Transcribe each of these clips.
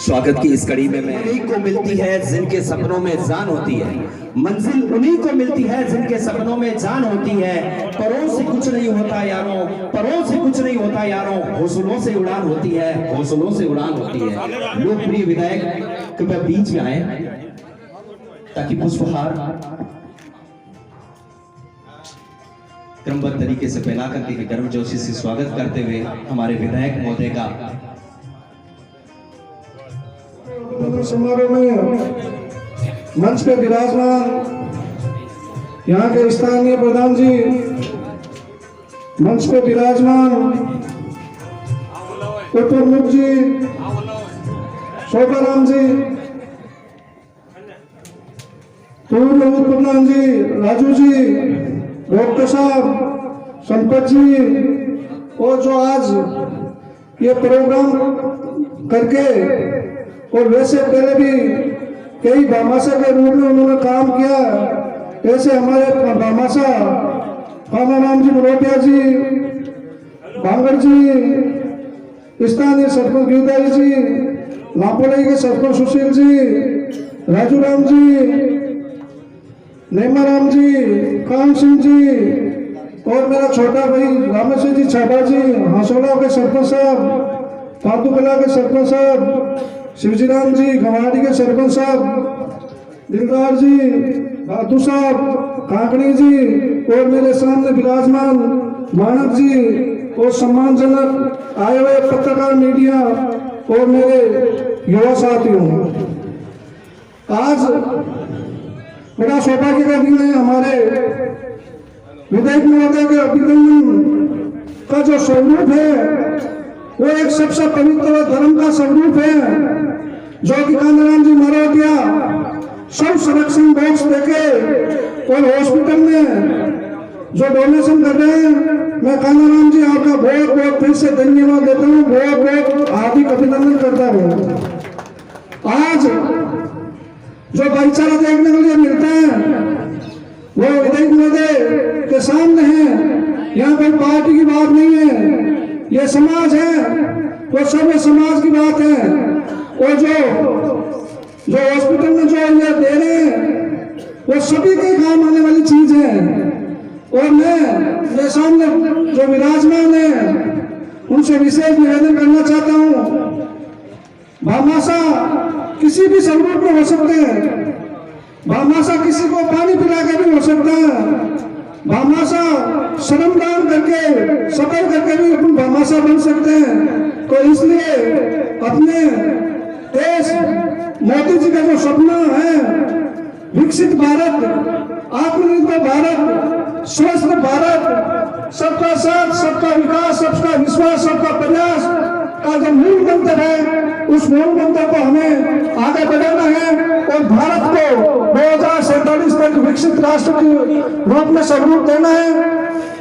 स्वागत की इस कड़ी में उन्हीं को मिलती है जिनके सपनों में जान होती है, मंजिल उन्हीं को मिलती है जिनके सपनों में जान होती है। परों से कुछ नहीं होता यारों, परों से कुछ नहीं होता यारों, हौसलों से उड़ान होती है, हौसलों से उड़ान होती है। लोकप्रिय विधायक कृपया बीच में आए ताकि पुष्पहार क्रमबद्ध तरीके से पहना करके गर्मजोशी से स्वागत करते हुए हमारे विधायक महोदय का समारोह में मंच पे विराजमान यहाँ के स्थानीय प्रधान जी, मंच पे विराजमान उप प्रमुख जी, शोभाराम जी, पूर्व उप प्रधान जी, राजू जी, डॉक्टर साहब, संपत जी, और जो आज ये प्रोग्राम करके और वैसे पहले भी कई भामाशा के रूप में उन्होंने काम किया, ऐसे हमारे भामाशा कानाराम जी बरोटिया जी, बांगड़ जी, स्थानीय सरपंच गिरधारी जी, लापोलाई के सरपंच सुशील जी, राजू राम जी, नेमाराम जी, काम सिंह जी, और मेरा छोटा भाई रामेश्वर जी छाबा जी, हंसोड़ा के सरपंच साहब, पातुकला के सरपंच साहब, शिवजी राम जी गवाड़ी के सरपंच साहब, दिलदार जी, बादू साहब, काकड़ी जी, और मेरे सामने विराजमान मानक जी, और सम्मानजनक आए हुए पत्रकार मीडिया और मेरे युवा साथियों, आज बड़ा सौभाग्य का दिन है। हमारे विधायक महोदय के अभिनंदन का जो स्वरूप है वो एक सबसे पवित्र धर्म का स्वरूप है, जो कि कानाराम जी मरोटिया सब संरक्षण बॉक्स देके और हॉस्पिटल में जो डोनेशन कर रहे हैं, मैं कानाराम जी आपका बहुत बहुत फिर से धन्यवाद देता हूँ, बहुत बहुत हार्दिक अभिनंदन करता हूँ। आज जो भाईचारा देखने को लिए मिलता है वो विधायक महोदय के सामने है। यहाँ कोई पार्टी की बात नहीं है, ये समाज है, वो सब समाज की बात है। और जो हॉस्पिटल में जो ये दे रहे हैं वो सभी के काम आने वाली चीज है। और मैं ये सामने जो विराजमान है उनसे विशेष निवेदन करना चाहता हूँ, भामाशा किसी भी स्वरूप में हो सकते हैं, भामाशा किसी को पानी पिला के भी हो सकता है, भामाशा श्रमदान करके सफल करके भी अपन भामाशा बन सकते हैं। तो इसलिए अपने देश मोदी जी का जो सपना है विकसित भारत, आत्मनिर्भर भारत, स्वस्थ भारत, सबका साथ, सबका विकास, सबका विश्वास, सबका प्रयास का जो मूल मंत्र है, उस मूल मंत्र को हमें आगे बढ़ाना है और भारत को 2047 तक विकसित राष्ट्र के रूप में स्वरूप देना है।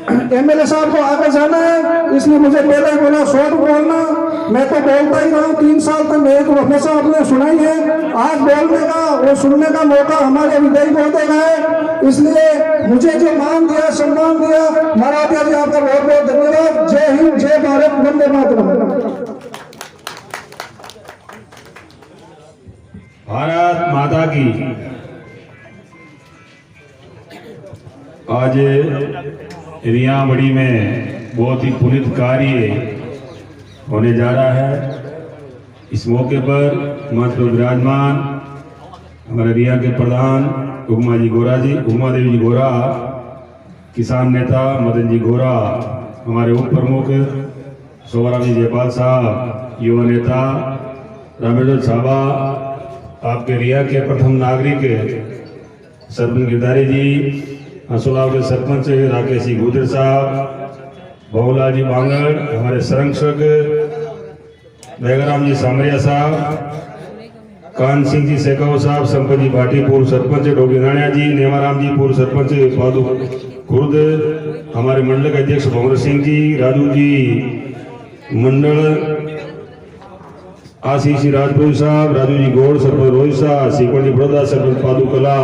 एमएलए साहब को आगे जाना है, इसलिए मुझे पहले ही बोला शॉर्ट बोलना, मैं तो बोलता ही रहा हूँ 3 साल तक, मेरे को हमेशा आपने सुनाई है। आज बोलने का और सुनने का मौका हमारे विधायक महोदय का है, इसलिए मुझे जो मान दिया, सम्मान दिया, मराठिया जी आपका बहुत बहुत धन्यवाद। जय हिंद, जय भारत, वंदे मातरम। भारत माता की। आज रियाबड़ी में बहुत ही पुनीत कार्य होने जा रहा है। इस मौके पर मंच पर विराजमान हमारे रिया के प्रधान उमा जी गोरा जी, उमा देवी जी गोरा, किसान नेता मदन जी गोरा, हमारे उप प्रमुख शोभाराम जी जयपाल साहब, युवा नेता रामेश्वर छाबा, आपके रिया के प्रथम नागरिक सरपंच गिरधारी जी, हंसोलाव के सरपंच राकेश जी गुजर साहब, बहुला जी बांगड़, हमारे संरक्षक मेघराम जी सामरिया साहब, कान सिंह जी सेकाव साहब, संपत जी भाटी पूर्व सरपंच, डोगी नाणिया जी, नेमाराम जी पूर्व सरपंच पादू खुर्द, हमारे मंडल के अध्यक्ष भंवर सिंह जी, राजू जी मंडल, आशीष जी राजपूत साहब, राजू जी गौड़ सरपंच रोहिसा, सीकड़ जी बड़ौदा सरपंच पादुकला,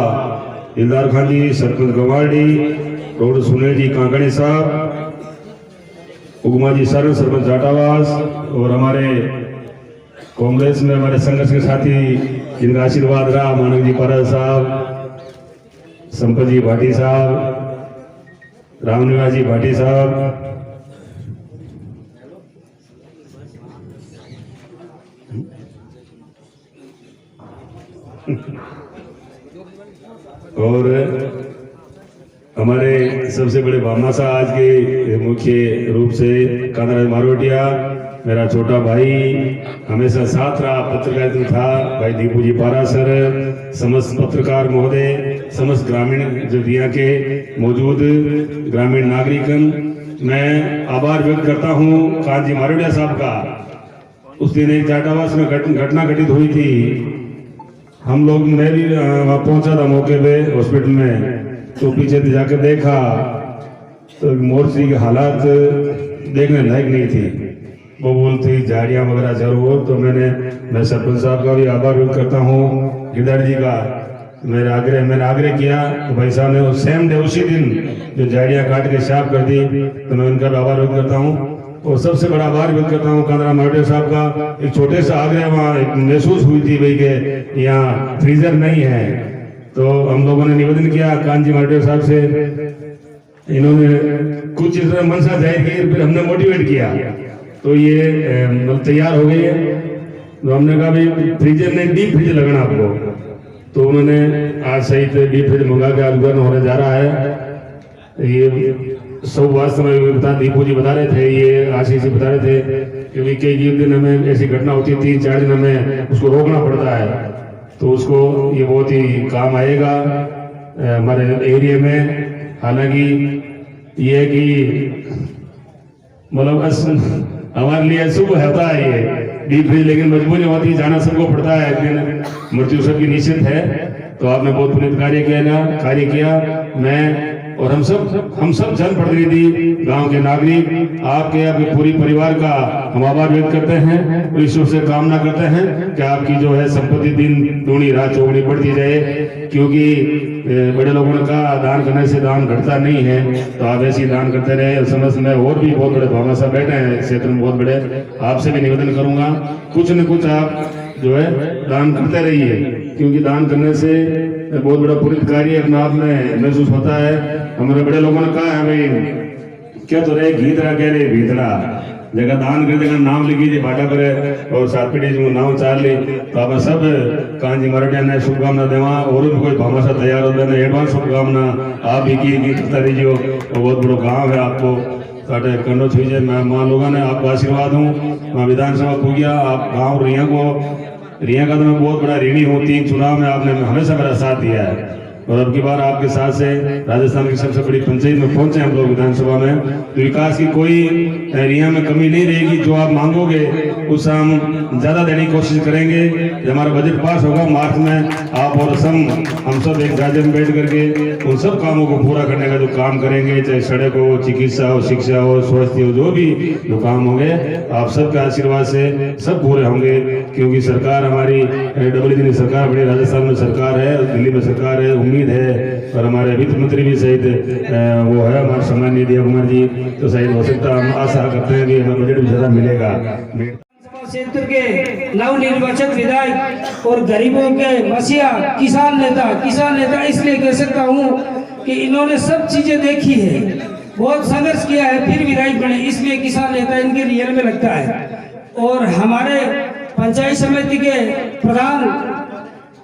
दिलदार खान जी सरपंच गवाड़ी, डॉक्टर सुनील जी कांकड़ी साहब, उगमा जी सरन सरपंच जाटावास, और हमारे कांग्रेस में हमारे संघर्ष के साथी जिनका आशीर्वाद रहा, मानव जी पारस साहब, संपत जी भाटी साहब, रामनिवास जी भाटी साहब, और हमारे सबसे बड़े भामासा आज के मुख्य रूप से कांदाराज मारवटिया, मेरा छोटा भाई, हमेशा साथ रहा, पत्रकारिता में था, भाई दीपू जी पारासर, समस्त पत्रकार महोदय, समस्त ग्रामीण जो दिया के मौजूद ग्रामीण नागरिकन, मैं आभार व्यक्त करता हूँ कांजी मारवटिया साहब का। उस दिन एक जाटावास में घटना घटित हुई थी, हम लोग, मैं भी वहाँ पहुंचा था मौके पे हॉस्पिटल में, तो पीछे से जाकर देखा तो मोर्ची की हालात देखने लायक नहीं थी, वो बोलती झाड़ियाँ वगैरह जरूर। तो मैं सरपंच साहब का भी आभार व्यक्त करता हूँ, गिरधर जी का, मैंने आग्रह किया तो भाई साहब ने सेम डे उसी दिन जो झाड़ियाँ काट के साफ कर दी, तो मैं उनका भी आभार व्यक्त करता हूँ। और सबसे बड़ा आभार व्यक्त करता हूँ कांदाराज मारवटिया साहब का। एक छोटे सा आग्रह वहाँ एक महसूस हुई थी भाई के यहाँ फ्रीजर नहीं है, तो हम लोगों ने निवेदन किया कांजी मारवटिया साहब से, इन्होंने कुछ इस तरह मनसा जाहिर की, फिर हमने मोटिवेट किया तो ये तैयार हो गई है। तो हमने कहा भाई फ्रीजर नहीं, डीप फ्रिज लगना आपको, तो उन्होंने आज सही से डीप फ्रिज मंगा के आज उद्घाटन होने जा रहा है। ये सब वास्तव में बता, दीपू जी बता रहे थे, ये आशीष जी बता रहे थे, क्योंकि कई दिन हमें ऐसी घटना होती है, 3-4 दिन हमें उसको रोकना पड़ता है, तो उसको ये बहुत ही काम आएगा हमारे एरिया में। हालांकि ये है कि मतलब हमारे लिए शुभ होता है ये डीप फ्रिज, लेकिन मजबूरी होती है, जाना सबको पड़ता है, लेकिन मृत्यु सबकी निश्चित है। तो आपने बहुत पुनीत कार्य किया। मैं और हम सब जनप्रतिनिधि, गांव के नागरिक, आपके पूरी परिवार का हम आभार व्यक्त करते हैं और ईश्वर से कामना करते हैं कि आपकी जो है संपत्ति दिन दूनी रात चौगुनी बढ़ती जाए, क्योंकि बड़े लोगों ने कहा दान करने से दान घटता नहीं है, तो आप ऐसे ही दान करते रहे। समझ में और भी बहुत बड़े भावना साहब बैठे हैं क्षेत्र में बहुत बड़े, आपसे भी निवेदन करूंगा कुछ न कुछ आप जो है दान करते रहिए, क्योंकि दान करने से बहुत बड़ा पुनित कार्य अपने आप में महसूस होता है। हमारे बड़े लोगों ने कहा है भाई क्या तो रहे गीतरा कह रहे भीतरा जगह दान कर देगा, नाम लिखी जी भाटा करे और सात पीढ़ी जो नाम चार ली, तो आप सब कांजी मारवटिया ने शुभकामना देवा और भी कोई भामासा तैयार हो जाए एडवांस शुभकामना आप भी की करता रहिए। बहुत बड़ो गाँव है, आपको साढ़े कन्नो छुई मैं माँ लोगों ने आपको आशीर्वाद हूँ। मैं विधानसभा पूजा आप गाँव रिया का तो मैं बहुत बड़ा ऋणी हूँ, 3 चुनाव में आपने हमेशा मेरा साथ दिया है और अब की बार आपके साथ से राजस्थान की सबसे बड़ी पंचायत में पहुंचे हम लोग विधानसभा में, तो विकास की कोई रिया में कमी नहीं रहेगी। जो आप मांगोगे उस हम ज्यादा देने की कोशिश करेंगे। जब हमारा बजट पास होगा मार्च में, आप और हम सब एक जायजे में बैठ करके उन सब कामों को पूरा करने का जो काम करेंगे, चाहे सड़क हो, चिकित्सा हो, शिक्षा हो, स्वास्थ्य हो, जो भी जो काम होंगे आप सबके आशीर्वाद से सब पूरे होंगे। क्योंकि सरकार हमारी डबल सरकार बड़ी, राजस्थान में सरकार है, दिल्ली में सरकार है, उम्मीद है और हमारे वित्त मंत्री भी सहित वो है हमारे सम्माननीय दिया कुमार जी, तो सही हो सकता हम आशा करते हैं कि हमें बजट भी ज्यादा मिलेगा। क्षेत्र के नवनिर्वाचित विधायक और गरीबों के मसीहा किसान नेता इसलिए कह सकता हूँ कि इन्होंने सब चीजें देखी है, बहुत संघर्ष किया है, फिर विधायक बने, इसलिए किसान नेता इनके रियल में लगता है। और हमारे पंचायत समिति के प्रधान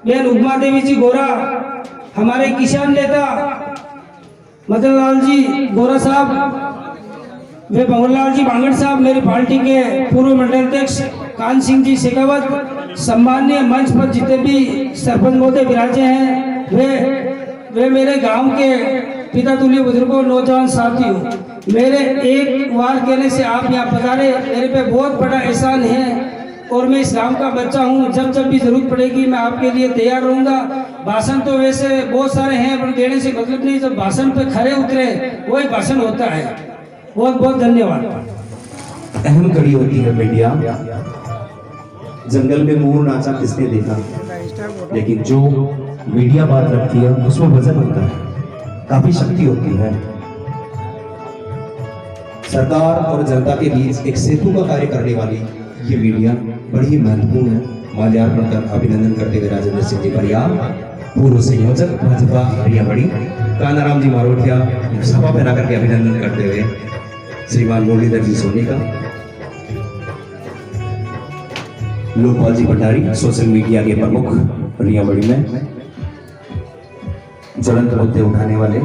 बेन उमा देवी जी गोरा, हमारे किसान नेता मदन लाल जी गोरा साहब, वे भंवरलाल जी बांगड़ साहब, मेरी पार्टी के पूर्व मंडल अध्यक्ष कान सिंह जी शेखावत, सम्मान्य मंच पर जितने भी सरपंच महोदय विराजे हैं, वे मेरे गांव के पिता तुल्य बुजुर्गों, नौजवान साथियों, मेरे एक बार कहने से आप यहाँ पधारे, मेरे पे बहुत बड़ा एहसान है और मैं इस गांव का बच्चा हूँ। जब भी जरूरत पड़ेगी मैं आपके लिए तैयार रहूँगा। भाषण तो वैसे बहुत सारे हैं पर देने से मतलब नहीं, जब भाषण पे खड़े उतरे वही भाषण होता है। बहुत बहुत धन्यवाद। अहम कड़ी होती है मीडिया, जंगल में मोर नाचा किसने देखा, लेकिन जो मीडिया बात रखती है उसमें वजन होता है, काफी शक्ति होती है। सरकार और जनता के बीच एक सेतु का कार्य करने वाली ये मीडिया बड़ी ही महत्वपूर्ण है। माल्यार्पण कर अभिनंदन करते हुए राजेंद्र सिंह जी परियार, पूर्व संयोजक भाजपा रियाबड़ी, कानाराम जी मारोटिया सभा बना करके अभिनंदन करते हुए श्रीमान मुरलीधर जी सोनी का, लोकपाल जी भंडारी सोशल मीडिया के प्रमुख रियाबड़ी में ज्वलंत मुद्दे उठाने वाले